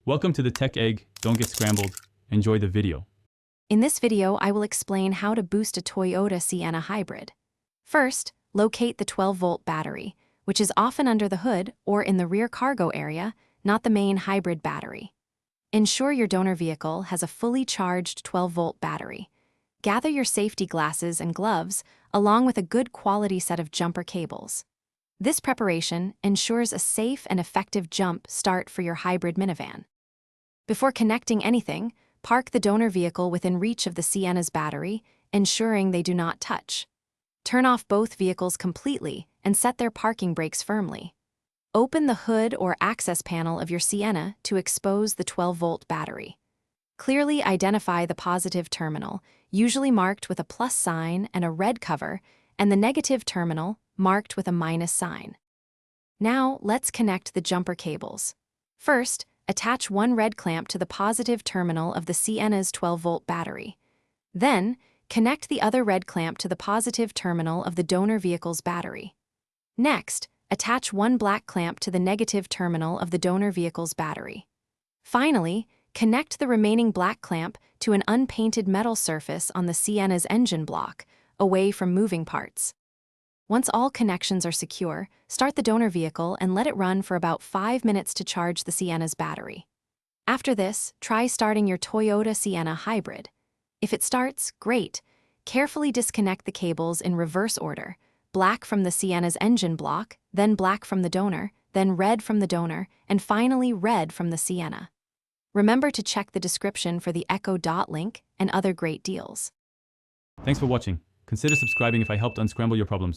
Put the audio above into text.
Welcome to the Tech Egg. Don't get scrambled. Enjoy the video. In this video, I will explain how to boost a Toyota Sienna Hybrid. First, locate the 12-volt battery, which is often under the hood or in the rear cargo area, not the main hybrid battery. Ensure your donor vehicle has a fully charged 12-volt battery. Gather your safety glasses and gloves, along with a good quality set of jumper cables. This preparation ensures a safe and effective jump start for your hybrid minivan. Before connecting anything, park the donor vehicle within reach of the Sienna's battery, ensuring they do not touch. Turn off both vehicles completely and set their parking brakes firmly. Open the hood or access panel of your Sienna to expose the 12-volt battery. Clearly identify the positive terminal, usually marked with a plus sign and a red cover, and the negative terminal, marked with a minus sign. Now, let's connect the jumper cables. First, attach one red clamp to the positive terminal of the Sienna's 12-volt battery. Then, connect the other red clamp to the positive terminal of the donor vehicle's battery. Next, attach one black clamp to the negative terminal of the donor vehicle's battery. Finally, connect the remaining black clamp to an unpainted metal surface on the Sienna's engine block, away from moving parts. Once all connections are secure, start the donor vehicle and let it run for about 5 minutes to charge the Sienna's battery. After this, try starting your Toyota Sienna Hybrid. If it starts, great. Carefully disconnect the cables in reverse order: black from the Sienna's engine block, then black from the donor, then red from the donor, and finally red from the Sienna. Remember to check the description for the Echo Dot link and other great deals. Thanks for watching. Consider subscribing if I helped unscramble your problems.